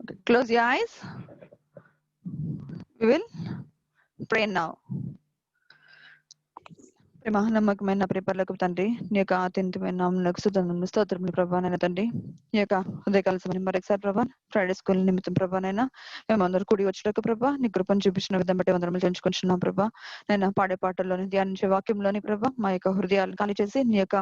Okay, close your eyes. We will pray now. ప్రేమ నమ్మకమైన ప్రేపర్లకు తండ్రి నీ యొక్క అత్యంతమైన నామమునకు స్తుతులను స్తోత్రములు ప్రభానైనా తండ్రి ఈ యొక్క ఉదయకాల సమయం మరొకసారి ప్రభా ఫ్రైడే స్కూల్ నిమిత్తం ప్రభానైనా మేమందరూ కూడి వచ్చేటకు ప్రభా నీ కృపను చూపించిన విధం బట్టి వందరములు చెంచుకుంటున్నాం ప్రభా నేను పాడే పాటల్లోని ధ్యానించే వాక్యంలోని ప్రభా మా యొక్క హృదయాలను ఖాళీ చేసి నీ యొక్క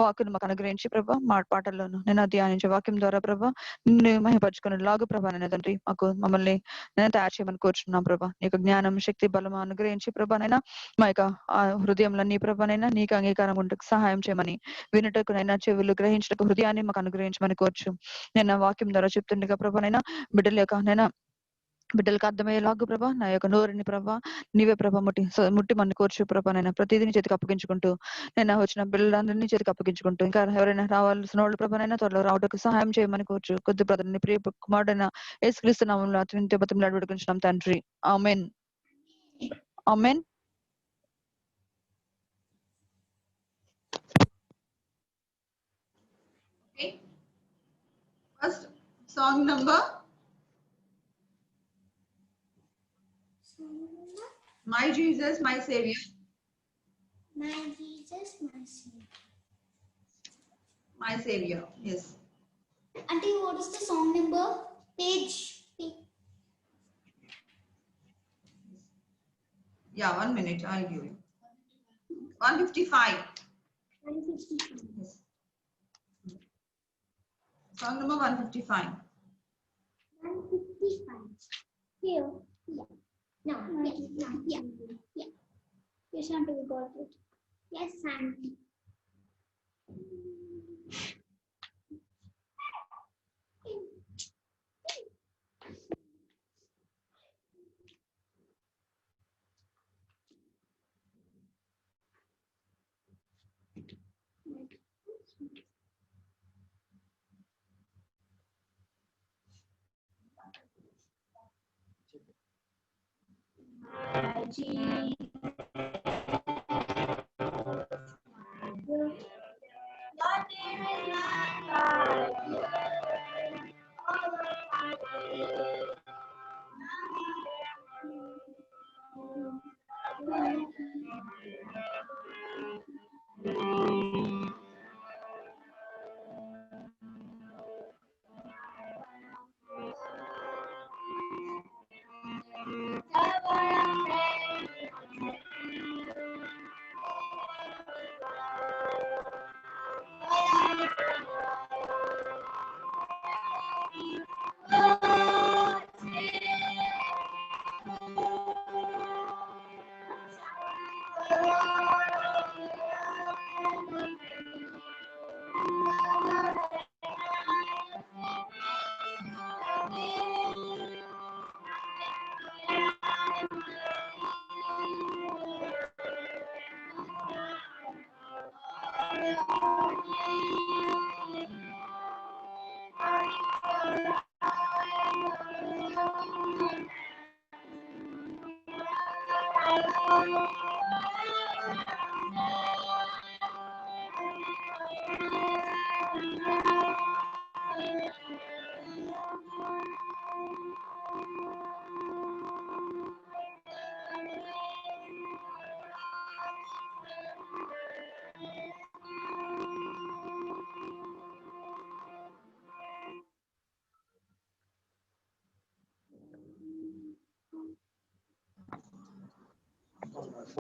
వాక్కును మాకు అనుగ్రహించి ప్రభా మా పాటల్లోను నేను ధ్యానించే వాక్యం ద్వారా ప్రభా నిన్ను మహిపరచుకునే లాగు ప్రభానైనా తండ్రి మమ్మల్ని నేను తయారు చేయమని కోరుచున్నాం ప్రభా నీ యొక్క జ్ఞానం శక్తి బలం అనుగ్రహించి ప్రభానైనా మా యొక్క హృదయంలో నీ ప్రభానైనా నీకు అంగీకారం ఉండకు సహాయం చేయమని వినుటకునైనా చెవులు గ్రహించటకు హృదయాన్ని మాకు అనుగ్రహించమని కోర్చు నేను వాక్యం ద్వారా చెప్తుండగా ప్రభానైనా బిడ్డల యొక్క నైనా బిడ్డలకు అర్థమయ్యేలాగా ప్రభా నా యొక్క నోరుని ప్రభా నీవే ప్రభా ముట్టి మన కోర్చు ప్రభా నైనా ప్రతిదీని చేతికి అప్పగించుకుంటూ నేను వచ్చిన బిడ్డలందరినీ చేతికి అప్పగించుకుంటూ ఇంకా ఎవరైనా రావాల్సిన వాళ్ళు ప్రభానైనా త్వరలో రావడానికి సహాయం చేయమని కోర్చు కొద్ది బ్రదర్ని ప్రియ కుమారుడైన యేసుక్రీస్తు నామములో అత్యంత బతిమలాడి వేడుకుంటున్నాం తండ్రి ఆమేన్ ఆమేన్. Okay. First song number My Jesus, My Savior. My Jesus, my Savior. My Savior, yes. Auntie, what is the song number? Page. Yeah, 1 minute, I'll give you. 155. 155. Yes. Song number 155. 155. Here. Yeah. No. Yeah. Yes, Auntie, we got it. Yes, Auntie.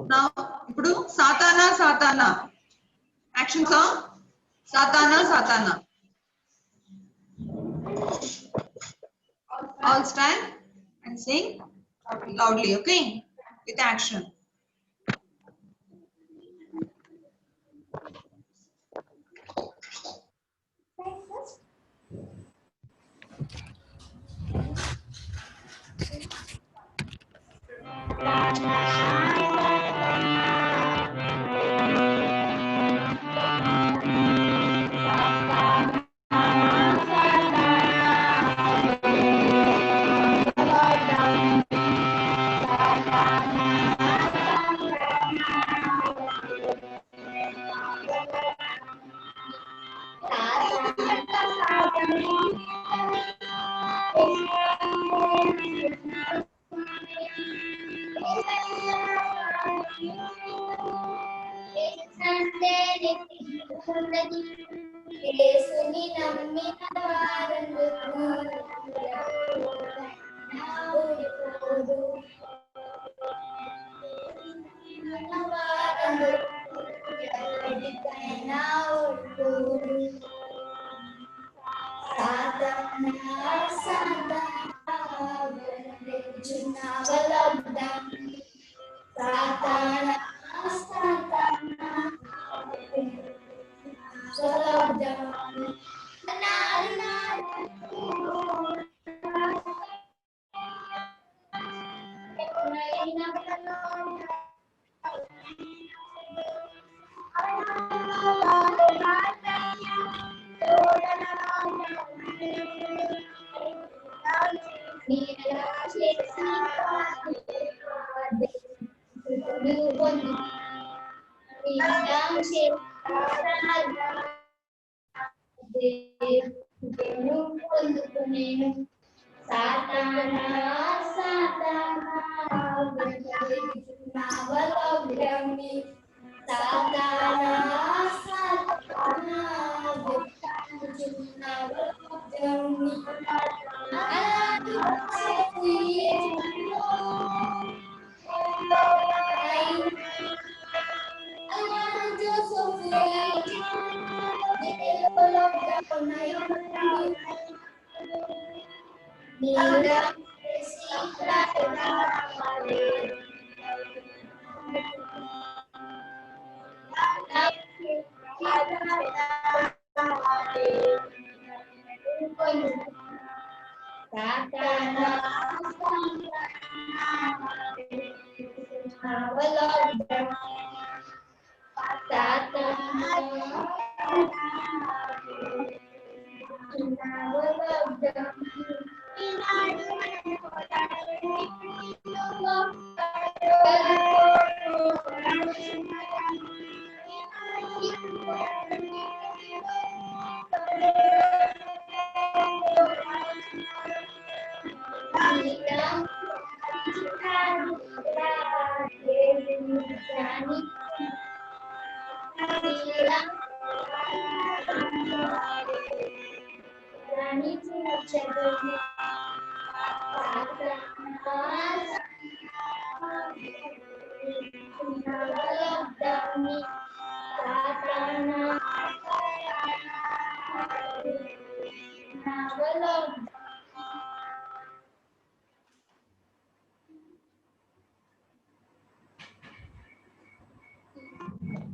Now, ఇప్పుడు సాతానా సాతానా action song. సాతానా సాతానా. All stand and sing loudly, okay? With action.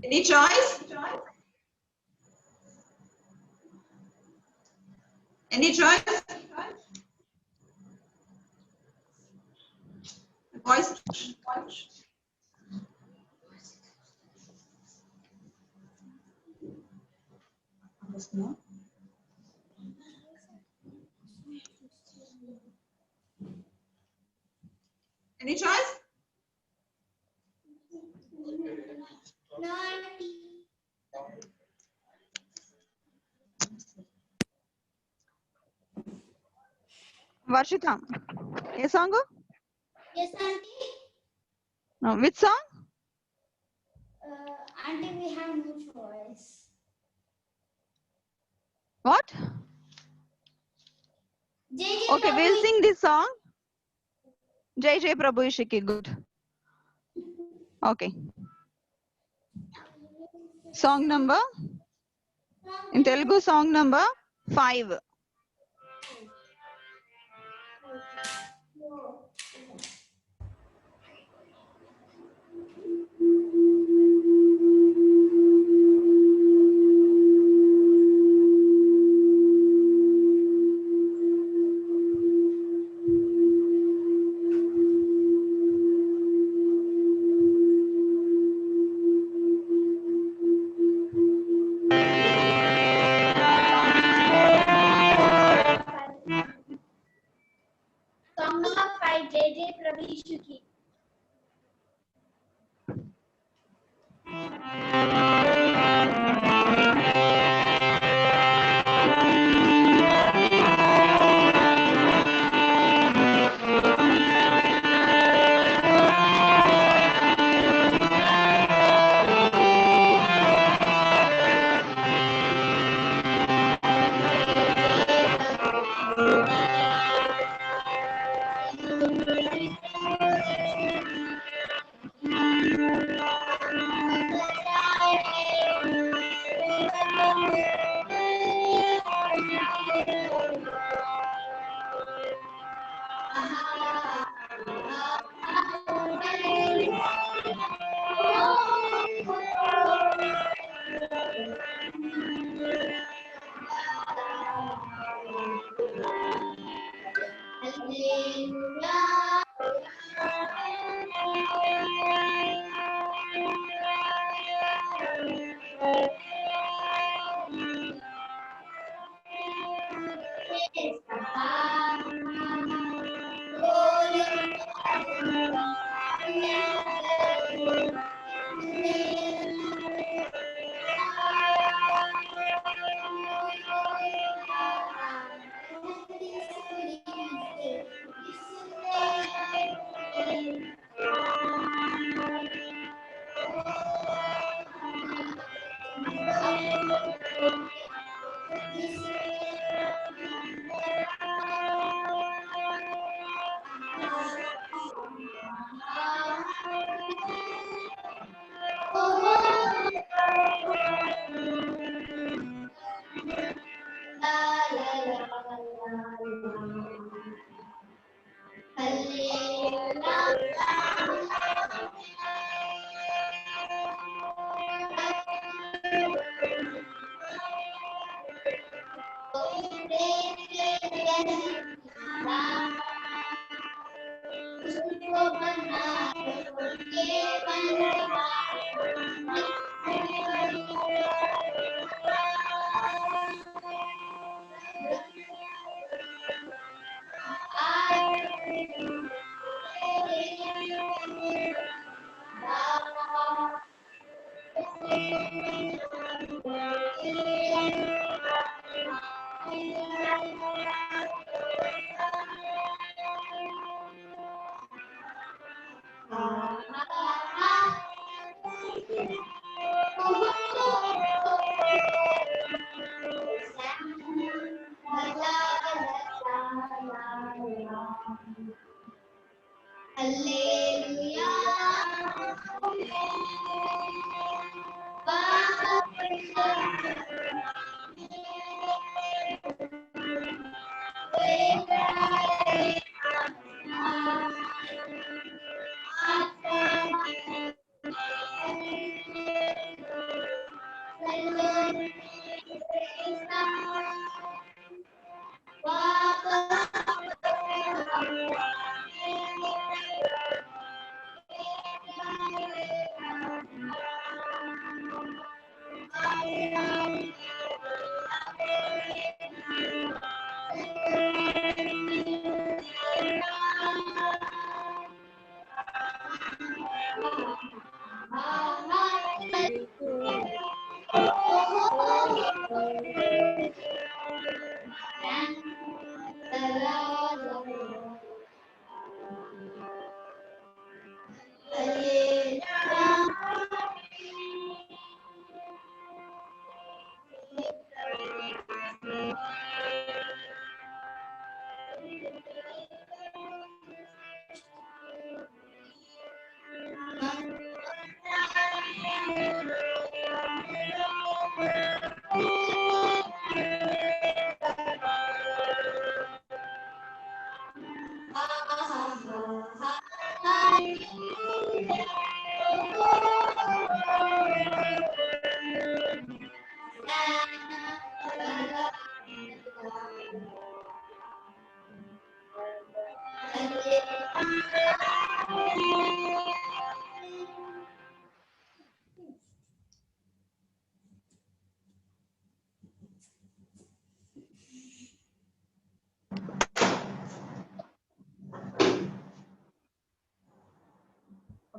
Any choice? Any choice? Voice. No. Any choice? No, auntie. Varshita, A song? Yes, auntie. Which song? Auntie, we have no choice. What? JJ Okay, we'll sing this song. Jai Jai Prabhu Ishiki. Good. Okay. Song number? In Telugu, song number 5. Song number 5, JJ Prabhu Ishiki.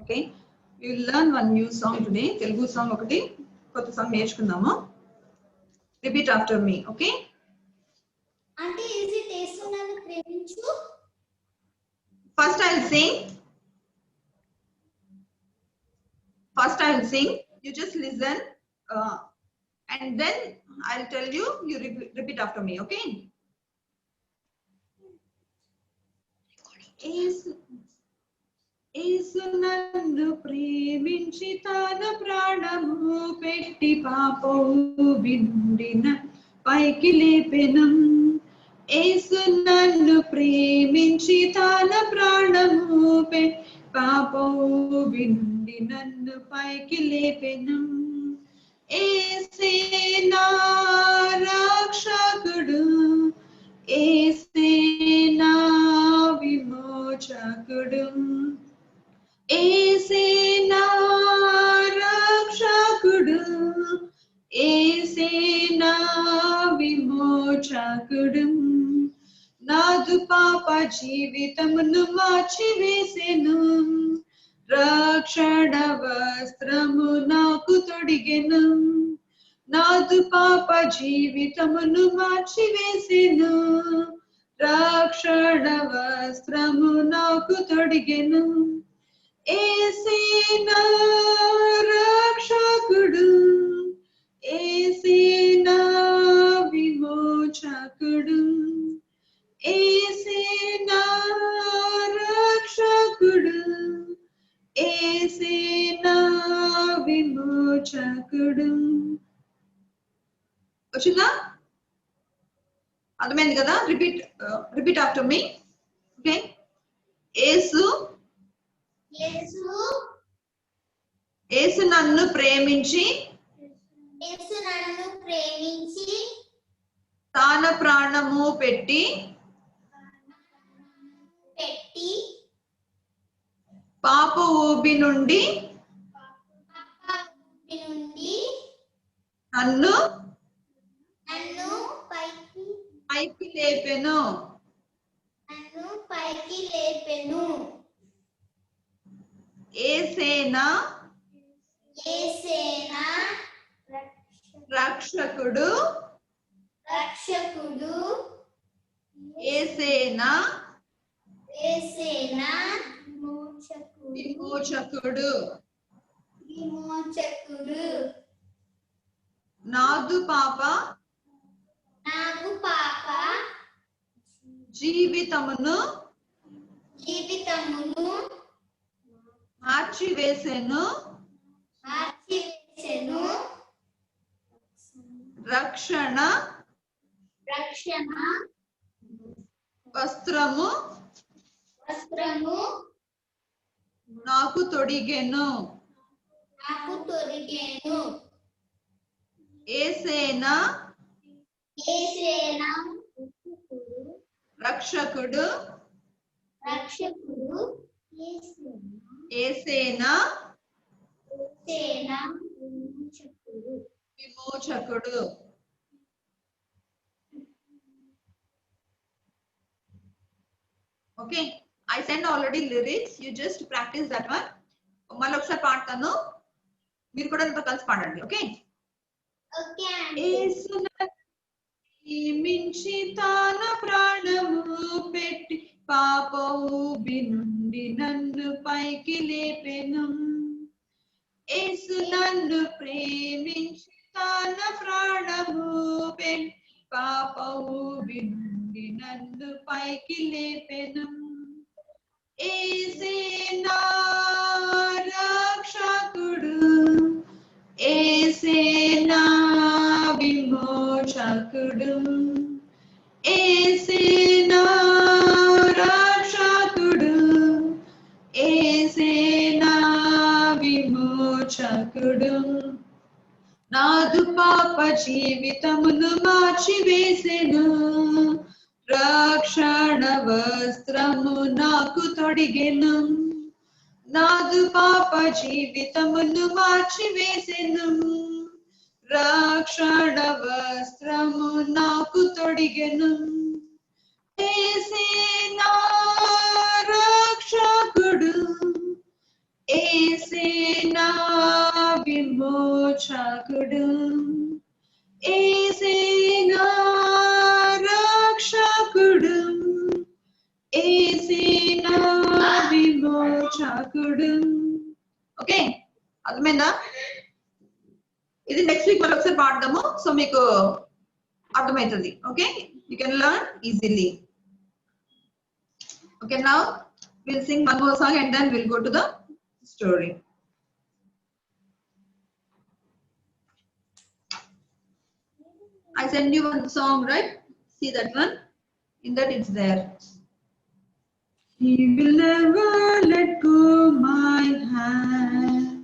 Okay, we will learn one new song today. Telugu song okati kotta song నేర్చుకుందాము. Repeat after me, okay? అంటే easy చేస్తున్నాను ప్రేమించు. First I will sing. You just listen, and then I'll tell you. You repeat after me, okay? యేసు నన్ను ప్రేమించి తన ప్రాణము పెట్టి పాపము విండిన పైకి లేపెను. యేసు నన్ను ప్రేమించి తన ప్రాణము పెట్టి పాపము విండి నన్ను పైకి లేపెను. యేసే నా రక్షకుడు, యేసే నా నాదు పాప జీవితమును మార్చివేసెను రక్షణ వస్త్రము నాకు తొడిగెను నాదు పాప జీవితమును మార్చివేసెను రక్షణ వస్త్రము నాకు తొడిగెను యేసే నా రక్షకుడు యేసే నా విమోచకుడు యేసే నా రక్షకుడు యేసే నా విమోచకుడు వచ్చిందా అర్థమైంది కదా రిపీట్ ఆఫ్టర్ మీ ఓకే యేసు యేసు నన్ను ప్రేమించి తన ప్రాణము పెట్టి పాప ఊబి నుండి నన్ను పైకి లేపెను యేసేనా రక్షకుడు యేసేనా విమోచకుడు నాదు పాప జీవితమును మార్చివేసెను రక్షణ వస్త్రము నాకు తొడిగెను యేసేనా రక్షకుడు యేసేనా విమోచకుడు okay I sent already lyrics you just practice that one మళ్ళీ ఒకసారి పాడతాను మీరు కూడా నాతో కలిసి పాడండి ఓకే మించి తాన ప్రాణము పెట్టి పాప ఊబి నుండి నన్ను పైకి లేపెను యేసు నన్ను ప్రేమించి తాన ప్రాణము పెట్టి పాప ఊబి నుండి నన్ను పైకి లేపెను యేసే నా రక్షకుడు యేసే నా విమోచకుడు యేసే నా రక్షకుడు యేసే నా విమోచకుడు నాదు పాప జీవితమును మార్చివేసెను రక్షణ వస్త్రము నాకు తొడిగెను నాదు పాప జీవితమును మార్చివేసెను రక్షణ వస్త్రము నాకు తొడిగెను యేసే నా రక్షకుడు యేసే నా విమోచకుడు యేసే నా రక్షకుడు యేసే నా విమోచకుడు ఓకే అర్థమైందా ఇది నెక్స్ట్ వీక్ మనం ఒకసారి పాడదాము సో మీకు అర్థమవుతుంది okay you can learn easily okay now will sing one more song and then will go to the story I send you one song, right? See that one? In that it's there. He will never let go my hand.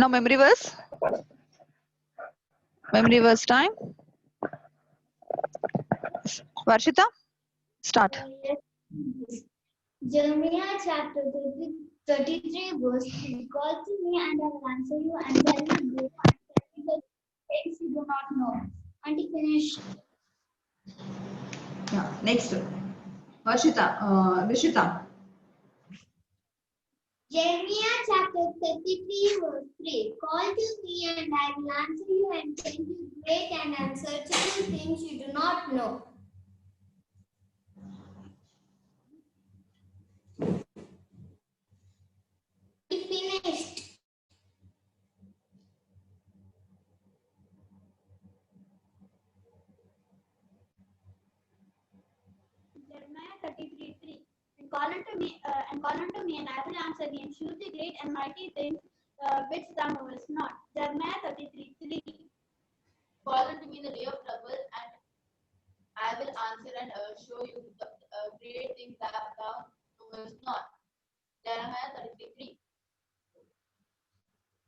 Now memory verse. Memory verse time. Varshita, start. Yes. Jeremiah chapter 33 verse 3. Call to me and I will answer you and tell you go and tell you the things you do not know. Auntie finish. Yeah. Next. Varshita, Rishita. Jeremiah chapter 33 verse 3. Call to me and I will answer you and tell you great and unsearchable things you do not know. Auntie finished. Jeremiah 33:3. And call unto me, and I will answer thee, and shew thee great and mighty things which thou knowest not. Jeremiah 33:3. Call unto me in the day of trouble, and I will answer and show you the great things that thou knowest not. Jeremiah 33:3.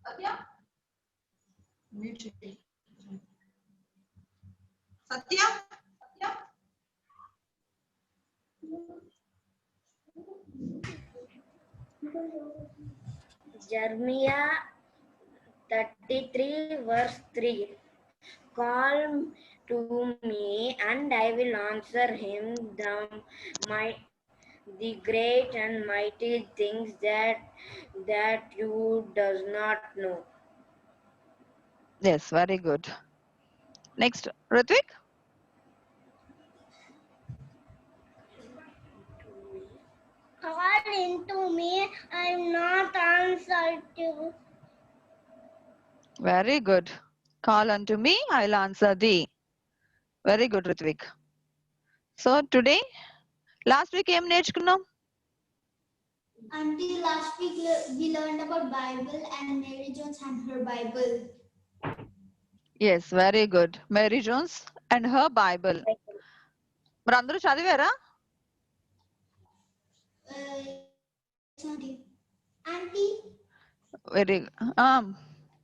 Satya? Mute. Satya? Satya? Jeremiah 33 verse 3. Call to me and I will answer him the great and mighty things that you does not know. Yes, very good. Next, Ritvik. Call into me, I am not answered you. Very good. Call unto me, I'll answer thee. Very good, Ritvik. So today, last week ఏం నేర్చుకున్నాం? Until last week we learned about Bible and Mary Jones and her Bible. Yes, very good. Mary Jones and her Bible. మరి అందరూ చదివారా? Auntie. Auntie. Very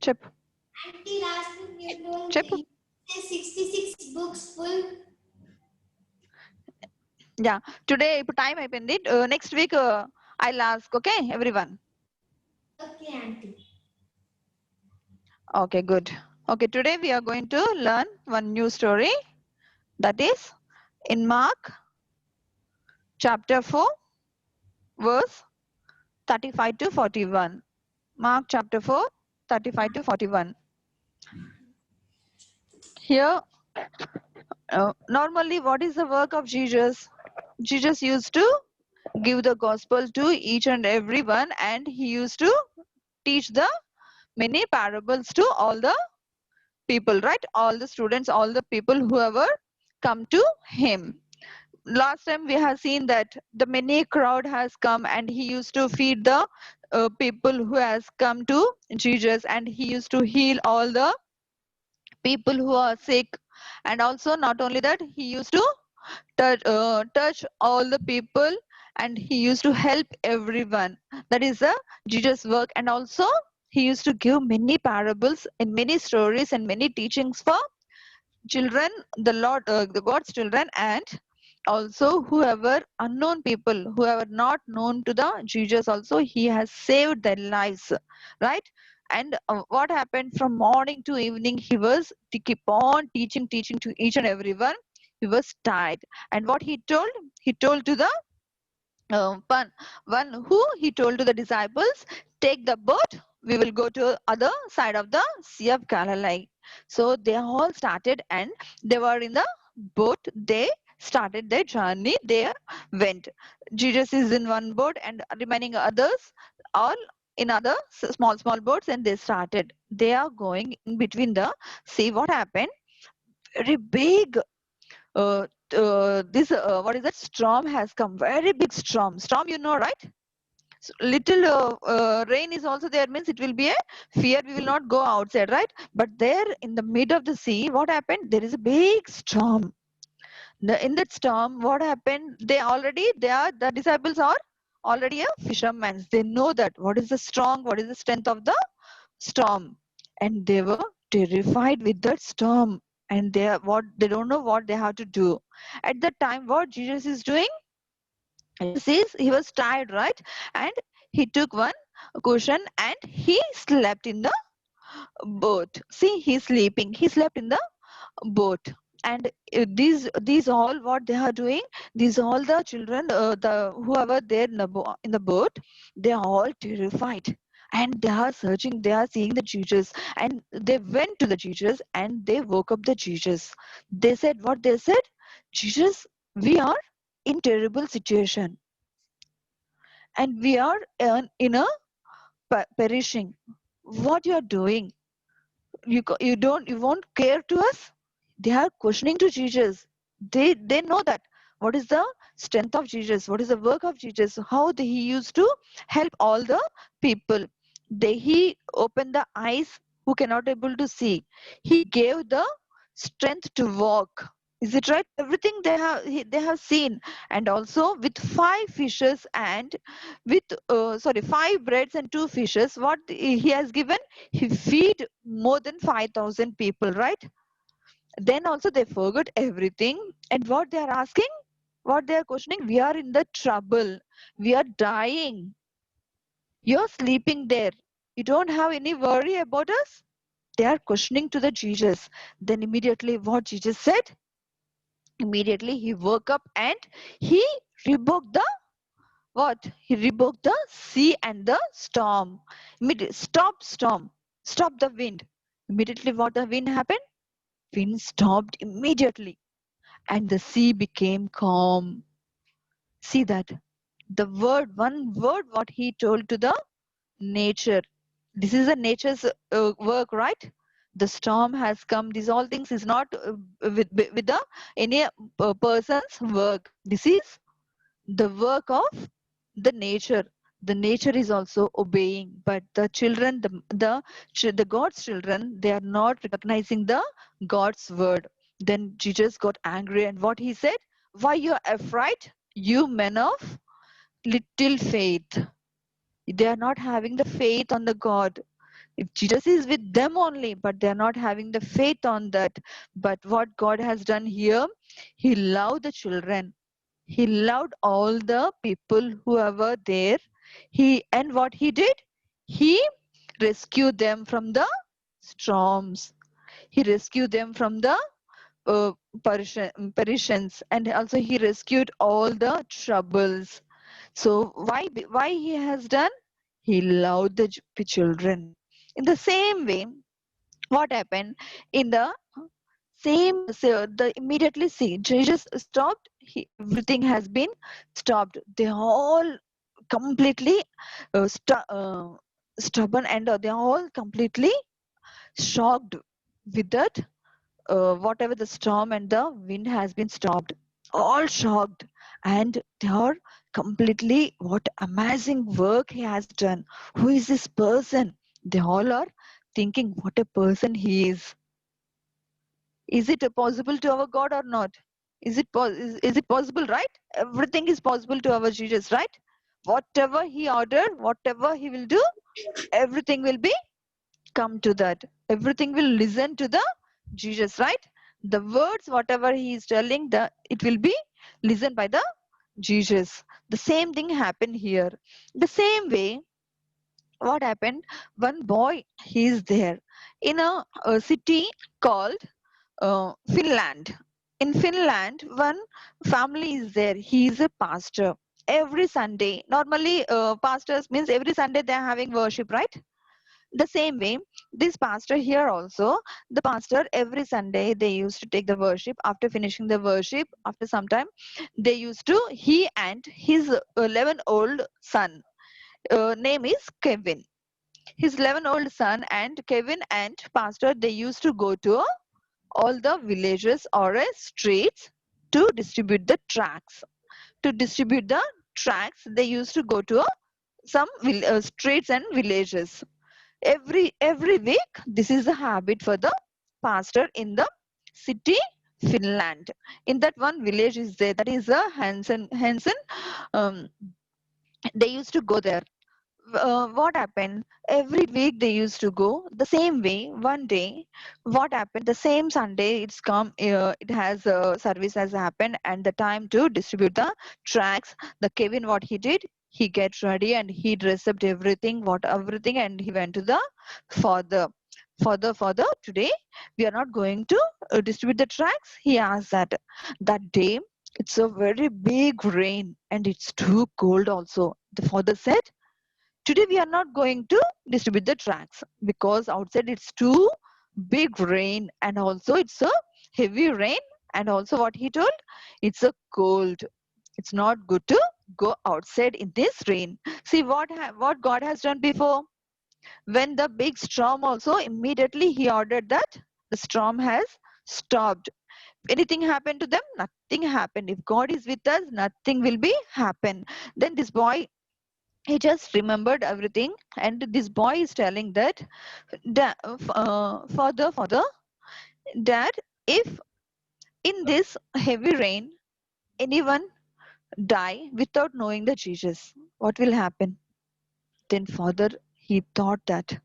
చెప్పు Auntie, last week you told చెప్పు. 66 books full. Yeah today ఇప్పుడు time అయిపోయింది. Next week I లాస్క్ okay everyone. Okay, Auntie. Okay, good. Okay, today we are going to learn one new story, that is in Mark chapter 4 verse 35 to 41. Mark chapter 4 35 to 41. Here normally what is the work of Jesus? Jesus used to give the gospel to each and everyone, and he used to teach the many parables to all the people, right? All the students, all the people who ever come to him. Last time we have seen that the many crowd has come and he used to feed the people who has come to Jesus, and he used to heal all the people who are sick. And also not only that, he used to touch all the people, and he used to help everyone. That is the Jesus work. And also he used to give many parables and many stories and many teachings for children, the Lord, the God's children, and also whoever unknown people, whoever not known to the Jesus, also he has saved their lives, right? And what happened from morning to evening, he was to keep on teaching to each and everyone. He was tired, and what he told to the one who he told to the disciples, take the boat, we will go to other side of the Sea of Galilee. So they all started, and they were in the boat. They started their journey. They went. Jesus is in one boat, and remaining others all in other small boats, and they started. They are going in between the sea. What happened? Very big this what is that, storm has come, very big storm, you know, right? So little rain is also there, means it will be a fear, we will not go outside, right? But there in the mid of the sea, what happened? There is a big storm. In that storm, what happened? The disciples are already a fishermen. They know that what is the strong, what is the strength of the storm, and they were terrified with that storm, and they don't know what they have to do. At that time, what Jesus is doing? He was tired, right? And he took one cushion and he slept in the boat. See, he's sleeping. He slept in the boat. And these all what they are doing, these all the children, the whoever there in in the boat, they are all terrified, and they are searching, they are seeing the Jesus, and they went to the Jesus and they woke up the Jesus. They said, what they said? Jesus, we are in terrible situation, and we are in a perishing. What you are doing? You won't care to us? They are questioning to Jesus. They know that what is the strength of Jesus, what is the work of Jesus, how he used to help all the people. He opened the eyes who cannot able to see. He gave the strength to walk. Is it right? Everything they have seen. And also with five fishes and with five breads and two fishes, what he has given, he feed more than 5,000 people, right? Then also they forgot everything. And what they are asking, what they are questioning, we are in the trouble, we are dying, you're sleeping there, you don't have any worry about us. They are questioning to the Jesus. Then immediately what Jesus said, immediately he woke up and he rebuked the what? He rebuked the sea and the storm. Immediately, stop storm, stop the wind. Immediately what the wind happened? Wind stopped immediately and the sea became calm. See that? The word, one word, what he told to the nature. This is a nature's work, right? The storm has come. These all things is not with the any person's work. This is the work of the nature. The nature is also obeying, but the children, the God's children, they are not recognizing the God's word. Then Jesus got angry, and what he said? Why you are afraid, you men of little faith? They are not having the faith on the God. If Jesus is with them only, but they are not having the faith on that. But what God has done here, He loved the children. He loved all the people who were there. And what he did? He rescued them from the storms. He rescued them from the perishations, and also he rescued all the troubles. So why he has done? He loved the children. In the same way, what happened in the same, so the immediately see Jesus stopped. Everything has been stopped. They all completely stubborn, and they are all completely shocked with that. Whatever the storm and the wind has been stopped, all shocked, and they are completely, what amazing work he has done. Who is this person? They all are thinking, what a person he is. Is it possible to our God or not? Is it possible, right? Everything is possible to our Jesus, right? Whatever he ordered, whatever he will do, everything will be come to that. Everything will listen to the Jesus, right? The words, whatever he is telling, it will be listened by the Jesus. The same thing happened here. The same way, what happened? One boy, he is there in a city called Finland. In Finland, one family is there. He is a pastor. Every Sunday, normally pastors means every Sunday they are having worship, right? The same way, this pastor here also, the pastor every Sunday they used to take the worship. After finishing the worship, after some time, they used to, he and his 11-old son, name is Kevin. His 11-old son and Kevin and pastor, they used to go to all the villages or streets to distribute the tracts. To distribute the tracts, they used to go to some streets and villages. Every week, this is a habit for the pastor in the city Finland. In that one village is there, that is a Hansen. They used to go there. what happened? Every week they used to go the same way. One day, what happened? The same Sunday, it's come. It has a service has happened, and the time to distribute the tracks. The Kevin, what he did? He get ready and he dressed up everything, what everything, and he went to the father. Father, today we are not going to distribute the tracks. He asked that. That day, it's a very big rain and it's too cold also. The father said, today we are not going to distribute the tracks because outside it's too big rain and also it's a heavy rain, and also what he told, it's a cold. It's not good to go outside in this rain. See what God has done before. When the big storm also, immediately he ordered that the storm has stopped. Anything happened to them? Nothing happened. If God is with us, nothing will be happen. Then this boy, he just remembered everything, and this boy is telling that, father, dad, if in this heavy rain anyone die without knowing the Jesus, what will happen? Then father, he thought that,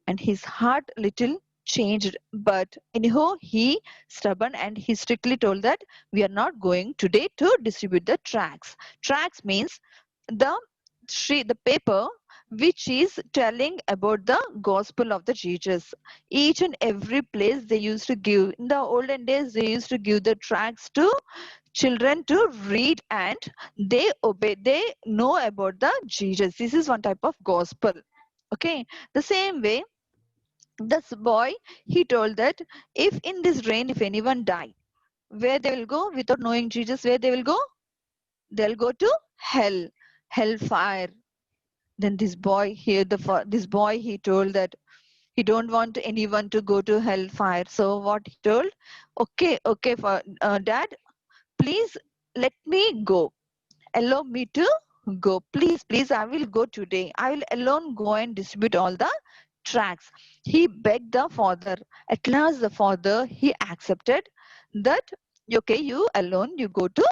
and his heart little changed, but anyhow he stubborn and he strictly told that we are not going today to distribute the tracks means the the paper which is telling about the gospel of the Jesus. Each and every place they used to give, in the olden days they used to give the tracts to children to read, and they obey, they know about the Jesus. This is one type of gospel. Okay, the same way this boy, he told that if in this rain, if anyone die, where they will go without knowing Jesus, where they will go? They'll go to hell, hellfire. Then this boy here, this boy, he told that he don't want anyone to go to hellfire. So what he told? Okay, for dad, please let me go. Allow me to go. Please, I will go today. I will alone go and distribute all the tracts. He begged the father. At last, the father, he accepted that, okay, you alone, you go to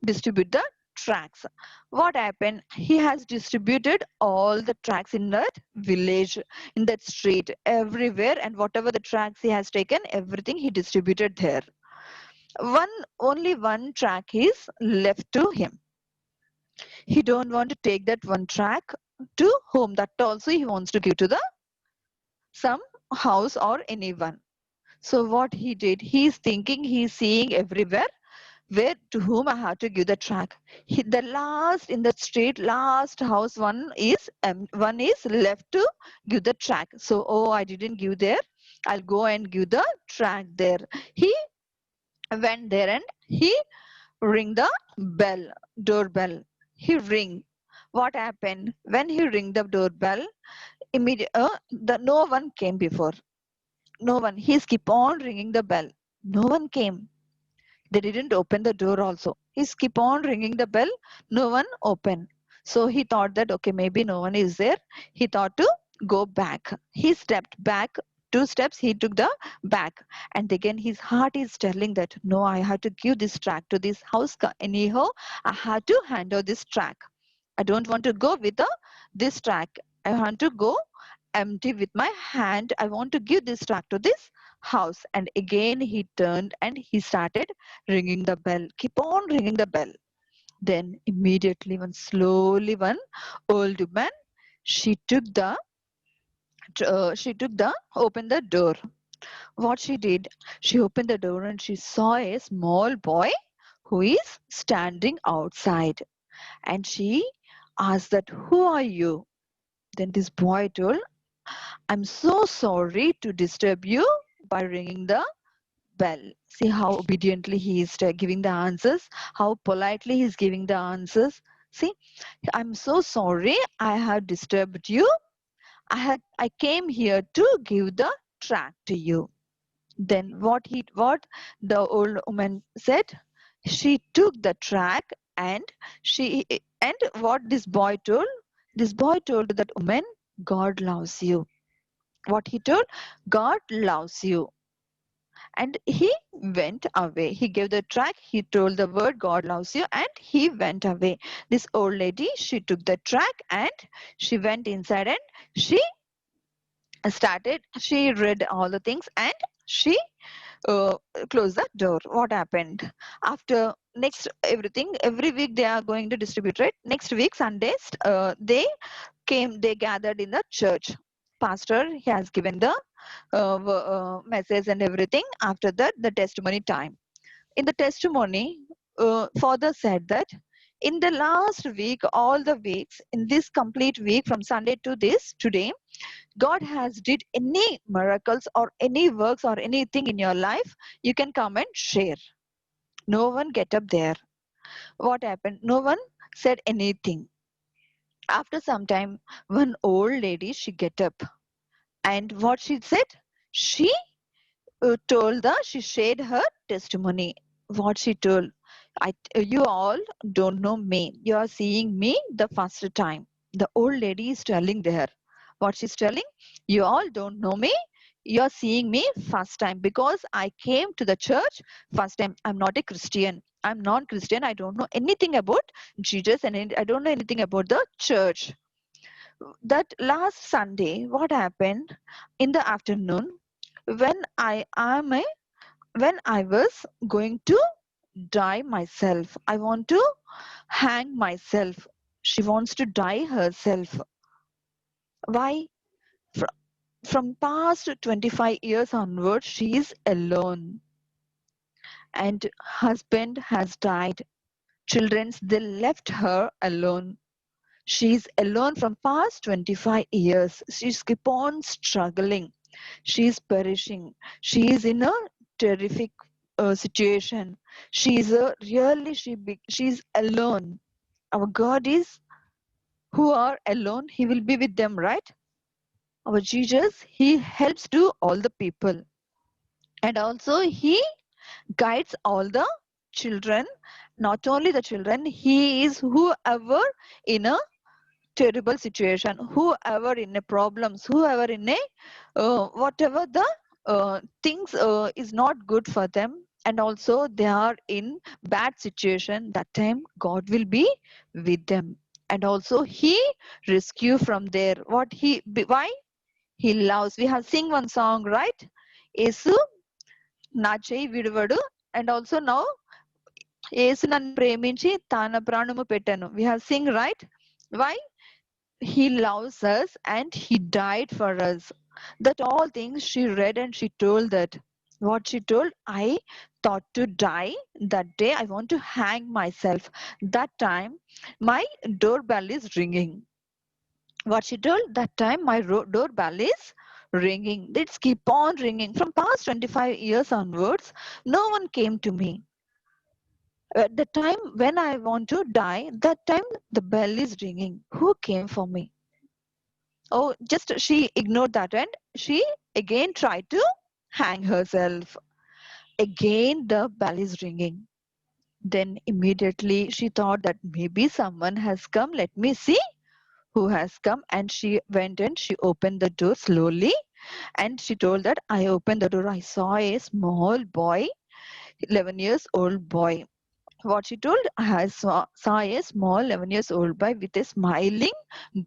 distribute the tracts. What happened? He has distributed all the tracts in that village, in that street, everywhere, and whatever the tracts he has taken, everything he distributed there. Only one track is left to him. He don't want to take that one track to home. That also he wants to give to the some house or anyone. So what he did, he's thinking, he's seeing everywhere where to whom I have to give the track. The last in the street, last house, one is left to give the track. So I didn't give there. I'll go and give the track there. He went there and he ring the bell, doorbell. He ring. What happened when he ring the doorbell? No one came before. No one. He's keep on ringing the bell. No one came. They didn't open the door also. He's keep on ringing the bell. No one open. So he thought that okay, maybe no one is there. He thought to go back. He stepped back 2 steps. He took the back, and again his heart is telling that no, I have to give this track to this house. Anyhow, I have to handle this track. I don't want to go with this track. I want to go empty with my hand. I want to give this track to this house. And again he turned and he started ringing the bell. Keep on ringing the bell. Then immediately one old woman, she took the opened the door. What she did, she opened the door and she saw a small boy who is standing outside. And she asked that, who are you? Then this boy told, I'm so sorry to disturb you by ringing the bell. See how obediently he is giving the answers, how politely he is giving the answers. See, I'm so sorry I have disturbed you. I came here to give the track to you. Then what the old woman said, she took the track and what this boy told? This boy told that woman, God loves you. What he told? God loves you. And he went away. He gave the tract, he told the word, God loves you, and he went away. This old lady, she took the tract and she went inside and she she read all the things and she uh, closed the door. What happened? After next everything, every week they are going to distribute, right? Next week, Sundays, they gathered in the church. Pastor, he has given the message and everything. After that, the testimony time. In the testimony, father said that in the last week, all the weeks, in this complete week from Sunday to this today, God has did any miracles or any works or anything in your life, you can come and share. No one get up there. What happened? No one said anything. After some time, one old lady, she get up, and what she said, she she shared her testimony. What she told, you all don't know me. You are seeing me the first time. The old lady is telling there. What she's telling, you all don't know me. You are seeing me first time because I came to the church first time. I'm not a Christian. I'm non-Christian. I don't know anything about Jesus and I don't know anything about the church. That last Sunday, what happened in the afternoon when when I was going to die myself. I want to hang myself. She wants to die herself. Why? From past 25 years onwards, she is alone. And husband has died. Children, they left her alone. She's alone from past 25 years. She's keep on struggling. She's perishing. She is in a terrific situation. She's she's alone. Our God is who are alone. He will be with them, right? Our Jesus, he helps to all the people, and also he guides all the children. Not only the children, he is whoever in a terrible situation, whoever in a problems, whoever in a whatever the things is not good for them, and also they are in bad situation, that time God will be with them, and also he rescue from there. Why? He loves. We have sing one song, right? Yesu నా చేయి విడువడు, and also now యేసు నన్ను ప్రేమించి తన ప్రాణము పెట్టాను. We have sing, right? Why? He loves us and he died for us. That all things she read and she told that. What she told, I thought to die that day. I want to hang myself. That time, my doorbell is ringing. What she told, that time my doorbell is ringing. It's keep on ringing. From past 25 years onwards, no one came to me. At the time when I want to die, that time the bell is ringing. Who came for me? Oh, just she ignored that and she again tried to hang herself. Again, the bell is ringing. Then immediately she thought that maybe someone has come. Let me see who has come. And she went and she opened the door slowly. And she told that I opened the door. I saw a small boy, 11 years old boy. What she told, I saw a small 11 years old boy with a smiling,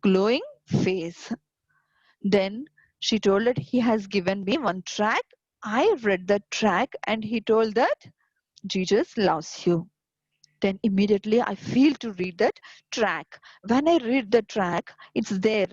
glowing face. Then she told that he has given me one tract. I read the tract and he told that Jesus loves you. Then immediately I feel to read that tract. When I read the tract, it's there.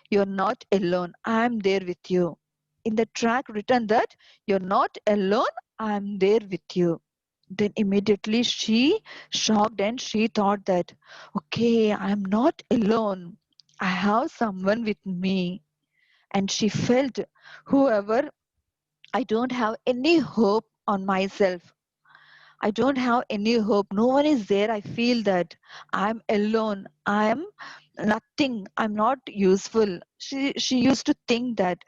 You're not alone. I'm there with you. In the tract written that you're not alone. I'm there with you. Then immediately she shocked and she thought that, okay, I'm not alone. I have someone with me. And she felt, whoever, I don't have any hope on myself. I don't have any hope. No one is there. I feel that I'm alone. I'm nothing. I'm not useful. She used to think that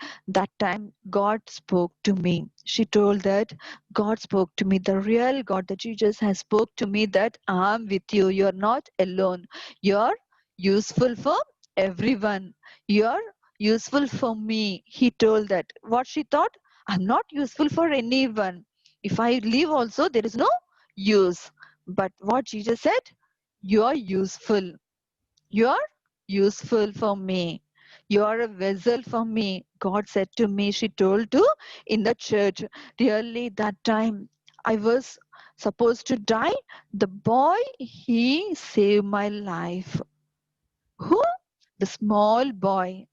time God spoke to me. She told that God spoke to me. The real God, that Jesus has spoke to me that I'm with you. You're not alone. You're useful for everyone. You're useful for me. He told that. What she thought? I'm not useful for anyone. If I leave also, there is no use. But what Jesus said, you are useful. You are useful for me. You are a vessel for me. God said to me, she told to in the church. Really, that time I was supposed to die. The boy, he saved my life. Who? The small boy.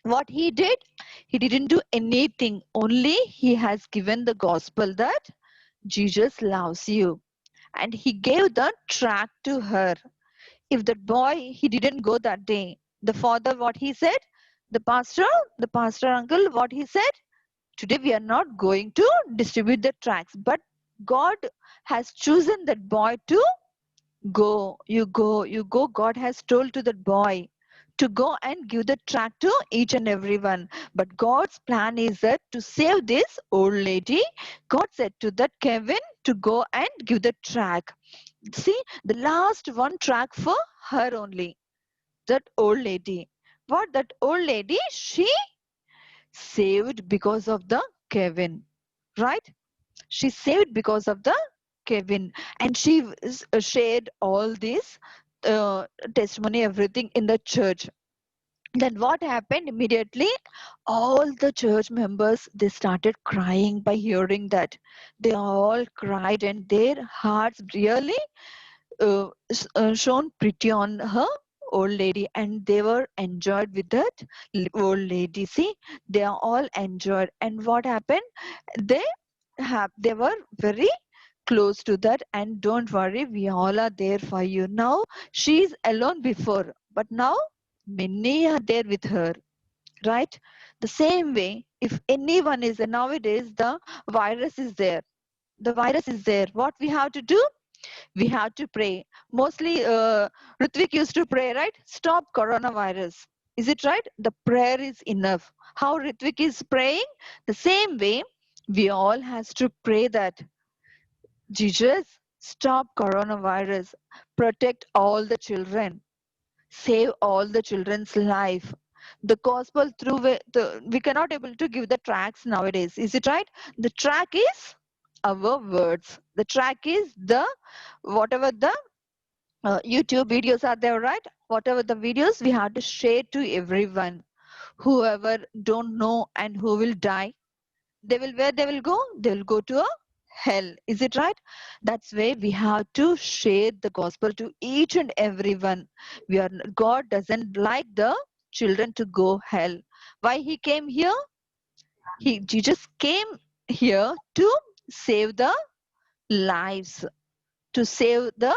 What he did? He didn't do anything. Only he has given the gospel that Jesus loves you. And he gave the tract to her. If that boy, he didn't go that day, the father, what he said, the pastor uncle, what he said, today we are not going to distribute the tracts, but God has chosen that boy to go. You go. God has told to that boy to go and give the tract to each and everyone. But God's plan is that to save this old lady, God said to that Kevin to go and give the tract. See, the last one track for her only, that old lady. What that old lady, she saved because of the Kevin, right? She saved because of the Kevin, and she shared all this testimony, everything in the church. Then what happened immediately? All the church members, they started crying by hearing that. They all cried, and their hearts really shown pretty on her old lady, and they were enjoyed with that old lady. See, they are all enjoyed. And what happened? They they were very close to that. And don't worry, we all are there for you. Now she is alone before, but now many are there with her, right? The same way, if anyone is, nowadays the virus is there, the virus is there, what we have to do? We have to pray. Mostly, Ritvik used to pray, right? Stop coronavirus. Is it right? The prayer is enough. How Ritvik is praying? The same way, we all has to pray that Jesus, stop coronavirus. Protect all the children. Save all the children's life. The gospel through we cannot able to give the tracks nowadays. Is it right? The track is our words. The track is the whatever the YouTube videos are there, right? Whatever the videos, we have to share to everyone. Whoever don't know and who will die, they will, where they will go? They will go to a hell. Is it right? That's why we have to share the gospel to each and everyone. God doesn't like the children to go hell. Why he came here? Jesus came here to save the lives, to save the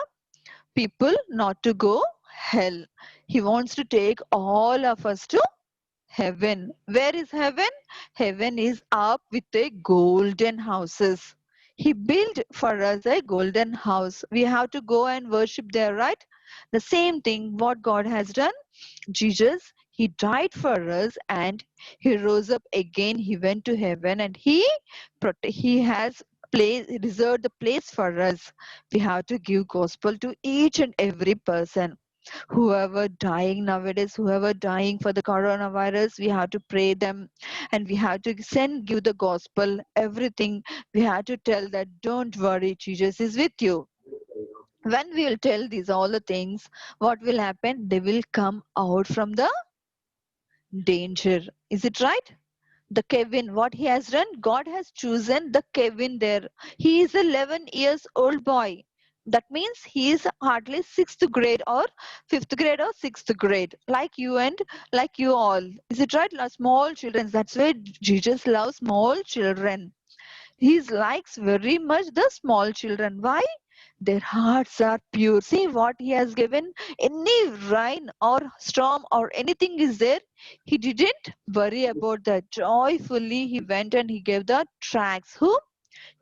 people not to go hell. He wants to take all of us to heaven. Where is heaven? Heaven is up with a golden houses. He built for us a golden house. We have to go and worship there, right? The same thing what God has done. Jesus, he died for us and he rose up again. He went to heaven and he has reserved the place for us. We have to give gospel to each and every person. Whoever dying nowadays, whoever dying for the coronavirus, we have to pray them, and we have to give the gospel, everything. We have to tell that don't worry, Jesus is with you. When we will tell these all the things, what will happen? They will come out from the danger. Is it right? The Kevin, what he has done, God has chosen the Kevin there. He is 11 years old boy. That means he is hardly 6th grade or 5th grade or 6th grade, like you and like you all. Is it right? Like small children. That's why Jesus loves small children. He likes very much the small children. Why? Their hearts are pure. See what he has given. Any rain or storm or anything is there, he didn't worry about that. Joyfully he went and he gave the tracks. Who?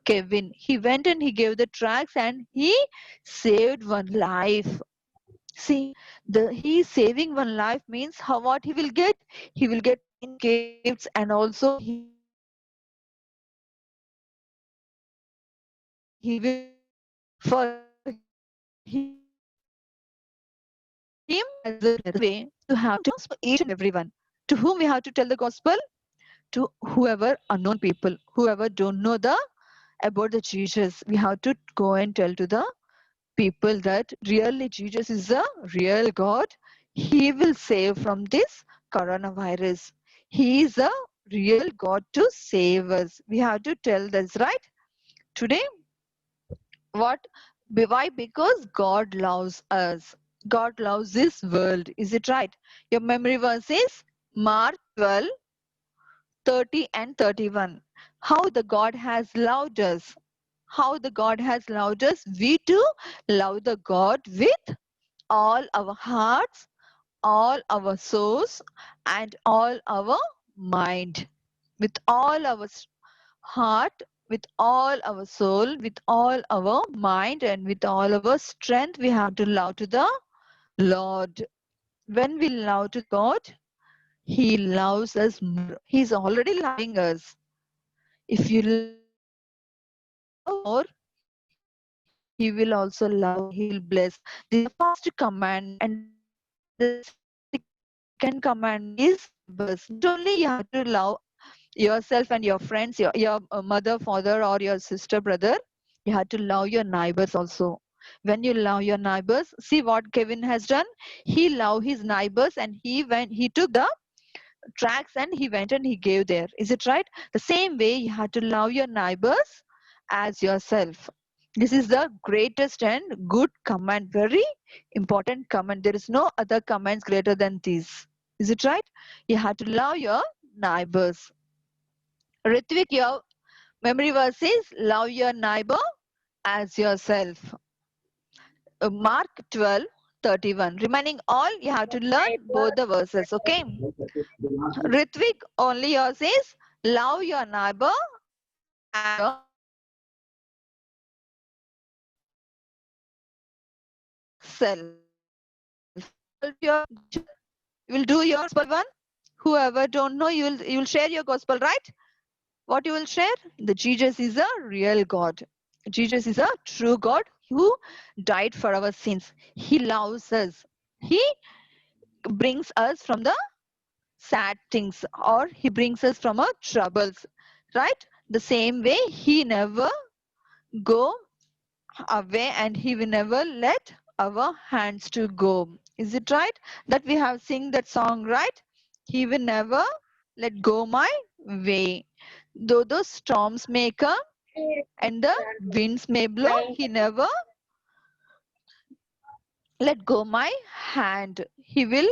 Kevin. He went and he gave the tracks and he saved one life. See, he saving one life means how what he will get? He will get many gifts, and also he will for him as a way to have to each and everyone. To whom we have to tell the gospel? To whoever unknown people, whoever don't know the about the Jesus. We have to go and tell to the people that really Jesus is a real God. He will save from this coronavirus. He is a real God to save us. We have to tell this, right? Today, what? Why? Because God loves us. God loves this world. Is it right? Your memory verse is Mark 12, 30 and 31. How the God has loved us. How the God has loved us. We too love the God with all our hearts, all our souls, and all our mind. With all our heart, with all our soul, with all our mind, and with all our strength, we have to love to the Lord. When we love to God, He loves us more. He's already loving us. If you love more, He will also love, He will bless. This is the first commandment, and the second commandment is neighbors. Not only you have to love yourself and your friends, your mother, father, or your sister, brother, you have to love your neighbors also. When you love your neighbors, see what Kevin has done. He loved his neighbors, and he took the tracks and he went and he gave there. Is it right? The same way you have to love your neighbors as yourself. This is the greatest and good command, very important command. There is no other commands greater than these. Is it right? You have to love your neighbors. Ritvik, your memory verse is love your neighbor as yourself. Mark 12, 31. Remaining all, you have to learn both the verses, okay? Ritvik, only yours is love your neighbor as yourself. You will do your gospel one. Whoever don't know, you will share your gospel, right? What you will share? The Jesus is a real God. Jesus is a true God who died for our sins. He loves us. He brings us from the sad things, or he brings us from our troubles, right? The same way, he never go away, and he will never let our hands to go. Is it right that we have sing that song, right? He will never let go my way. Though the storms may come and the winds may blow, he never let go my hand. He will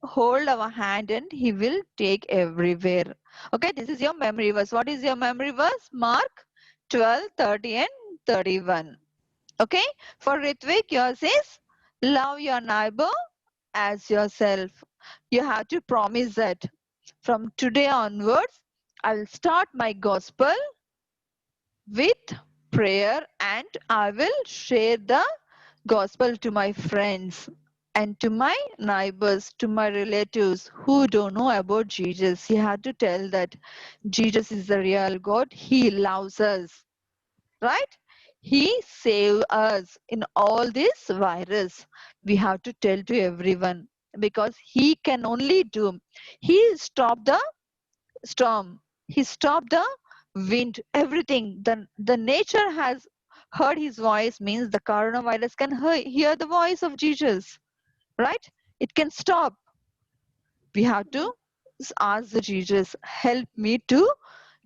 hold our hand and he will take everywhere. Okay, this is your memory verse. What is your memory verse? Mark 12, 30 and 31. Okay, for Ritvik, yours is love your neighbor as yourself. You have to promise that from today onwards, I will start my gospel with prayer, and I will share the gospel to my friends and to my neighbors, to my relatives who don't know about Jesus. You have to tell that Jesus is the real God. He loves us, right? He saved us in all this virus. We have to tell to everyone, because he can only do. He stopped the storm. He stopped the wind, everything. The nature has heard his voice, means the coronavirus can hear the voice of Jesus, right? It can stop. We have to ask the Jesus, help me to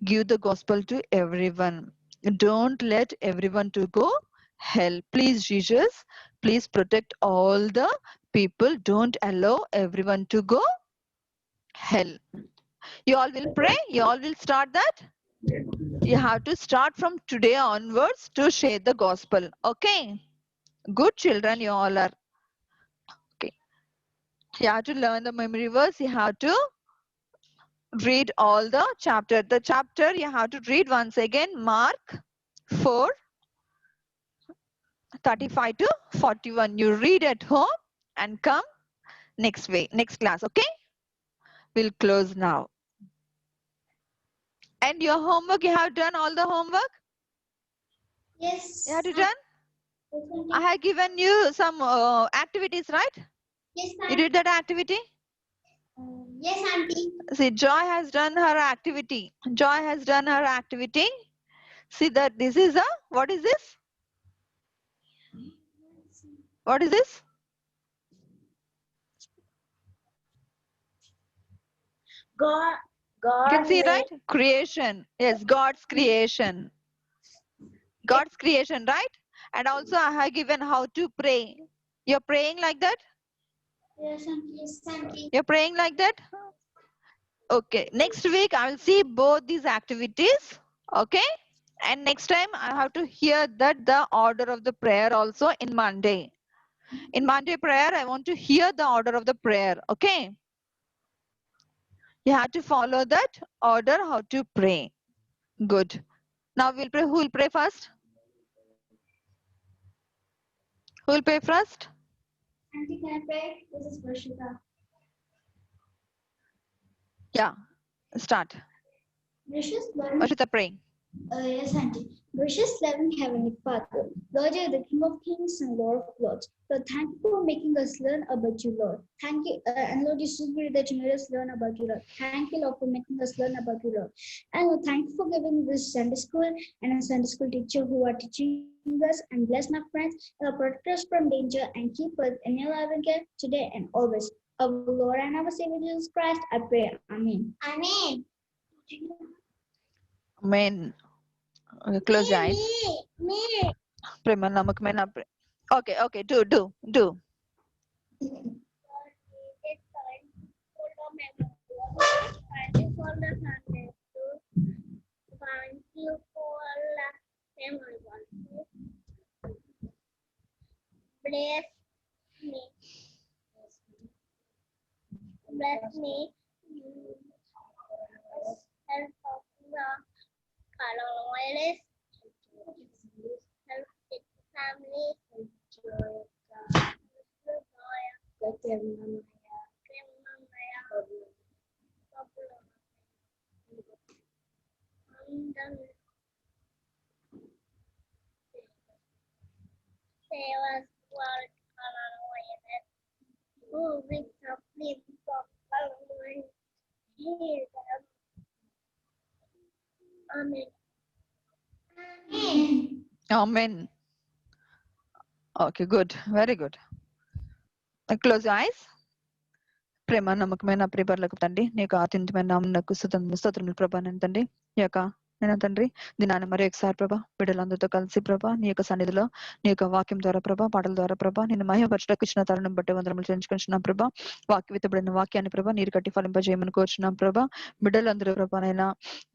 give the gospel to everyone. Don't let everyone to go hell. Please, Jesus, please protect all the people. Don't allow everyone to go hell. You all will pray? You all will start that? You have to start from today onwards to share the gospel. Okay? Good children, you all are. Okay. You have to learn the memory verse. You have to read all the chapter. The chapter you have to read once again. Mark 4, 35 to 41. You read at home and come next class. Okay? We'll close now. And your homework, you have done all the homework? Yes. You have to done? I have given you some activities, right? Yes, You did that activity? Yes, auntie. See, Joy has done her activity. Joy has done her activity. See that this is a, what is this? What is this? God, You can see, made- right? Creation. Yes, God's creation. God's creation, right? And also I have given how to pray. You're praying like that? Yes, auntie. Yes, auntie. You're praying like that? Okay. Next week I will see both these activities. Okay. And next time I have to hear that the order of the prayer also in Monday. In Monday prayer, I want to hear the order of the prayer. Okay. You have to follow that order how to pray. Good. Now we'll pray. Who will pray first? Who will pray first? Auntie, can I pray? This is Varshita. Yeah. Start. Gracious Lord, Ashita praying. yes, auntie. Gracious, loving Heavenly Father, Lord, you're the King of Kings and Lord of Lords. Lord, thank you for making us learn about you, Lord. Thank you, and Lord, you're so great that you made us learn about you, Lord. Thank you, Lord, for making us learn about you, Lord. And Lord, thank you for giving this Sunday school and a Sunday school teacher who are teaching us, and bless my friends, protect us from danger and keep us in your loving care today and always. Our Lord and our Savior Jesus Christ, I pray. Amen. Amen. Amen. Okay, close your eyes. Prema namakmaina pray. Okay, okay, do. Thank you for everyone. Bless me. Bless me. Help of the coronavirus. Help the family. Save us from coronavirus. Who will suffering from coronavirus? Heal them. Amen. Amen. Amen. Okay, good. Very good. Close your eyes. ప్రేమ నమ్మకమైన ప్రియపరులకు తండ్రి నీ యొక్క అత్యంతమైన నామమునకు స్తోత్రములు ప్రభా నేను తండ్రి ఈ యొక్క నేను తండ్రి దినాన్ని మరి ఒకసారి ప్రభా బిడ్డలందరితో కలిసి ప్రభా నీ యొక్క సన్నిధిలో నీ యొక్క వాక్యం ద్వారా ప్రభా పాటల ద్వారా ప్రభా నేను మహిమపరచడానికి ఇచ్చిన తరుణం బట్టి వందరములు చెల్లించుకుంటున్నాం ప్రభా విత్తబడిన వాక్యాన్ని ప్రభా నీరు కట్టి ఫలింపజేయమని కోరుచున్నాం ప్రభా బిడ్డలందరూ ప్రభానైనా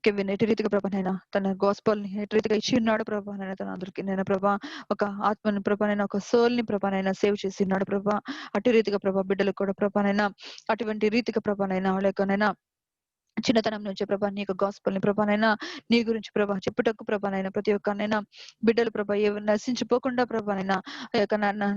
కెవిన్ ఎటు రీతిగా ప్రభానైనా తన గోస్పల్ని ఎటు రీతిగా ఇచ్చి ఉన్నాడు ప్రభానైనా తన అందరికి నేను ప్రభా ఒక ఆత్మని ప్రభానైనా ఒక సోల్ ని ప్రభానైనా సేవ్ చేసి ఉన్నాడు ప్రభా అటు రీతిగా ప్రభా బిడ్డలకు కూడా ప్రభానైనా అటువంటి రీతిగా ప్రభానైనా లేకనైనా చిన్నతనం నుంచి ప్రభా నీ యొక్క గాస్పల్ ని ప్రభానైనా నీ గురించి ప్రభా చెప్పుటకు ప్రభానైనా ప్రతి ఒక్కనైనా బిడ్డలు ప్రభా ఏ నశించిపోకుండా ప్రభానైనా ఆ యొక్క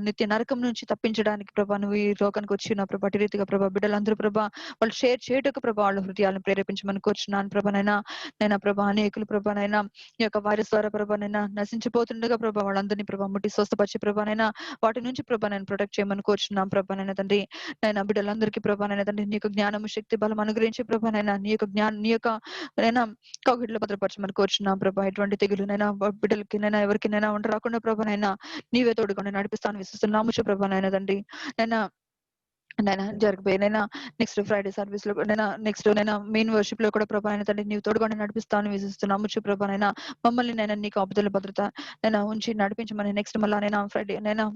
నిత్య నరకం నుంచి తప్పించడానికి ప్రభా నువ్వు ఈ లోకానికి వచ్చిన ప్రభా అటు రీతిగా ప్రభా బిడ్డలందరూ ప్రభా వాళ్ళు షేర్ చేయటకు ప్రభా వాళ్ళ హృదయాలను ప్రేరేపించమని కోరుచున్నాను ప్రభానైనా నైనా ప్రభా అనేకులు ప్రభానైనా ఈ యొక్క వైరస్ ద్వారా ప్రభానైనా నశించిపోతుండగా ప్రభా వాళ్ళందరినీ ప్రభా ముట్టి స్వస్థపరిచే ప్రభానైనా వాటి నుంచి ప్రభా నేను ప్రొటెక్ట్ చేయమని కోరుచున్నాం ప్రభానైనా తండ్రి నైనా బిడ్డలందరికీ ప్రభానైనా తండ్రి నీకు జ్ఞానము శక్తి బలం అనుగ్రహించే ప్రభానైనా నీ యొక్క నైనా కౌగిట్లో భద్రపరచమని కోరుచున్నాం ప్రభా ఎటువంటి తెగులునైనా బిడ్డలకినైనా ఎవరికినైనా ఉండ రాకుండా ప్రభానైనా నీవే తోడుకొని నడిపిస్తాను విశ్వస్తున్నాము ప్రభానైనా తండ్రి నైనా జరిగిపోయినైనా నెక్స్ట్ ఫ్రైడే సర్వీస్ లో నెక్స్ట్ మెయిన్ వర్షిప్ లో కూడా ప్రభా అయినా తండ్రి నీవు తోడుకొని నడిపిస్తాను విశ్వస్తున్నాము ప్రభానైనా మమ్మల్ని నైనా నీకు ఆపుదల భద్రత నైనా ఉంచి నడిపించమని నెక్స్ట్ మళ్ళా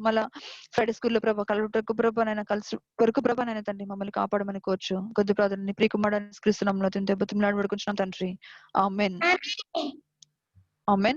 మళ్ళా ఫ్రైడే స్కూల్లో ప్రభా కలుటకు ప్రభానైనా కలిసి వరకు ప్రభానైనా తండ్రి మమ్మల్ని కాపాడమని కోర్చు కొద్ది ప్రార్థన ప్రియకుమారాన్ని క్రీస్తునామములో తింటే బతుకులాడి పడుకుంటున్నాం తండ్రి ఆమెన్ ఆమెన్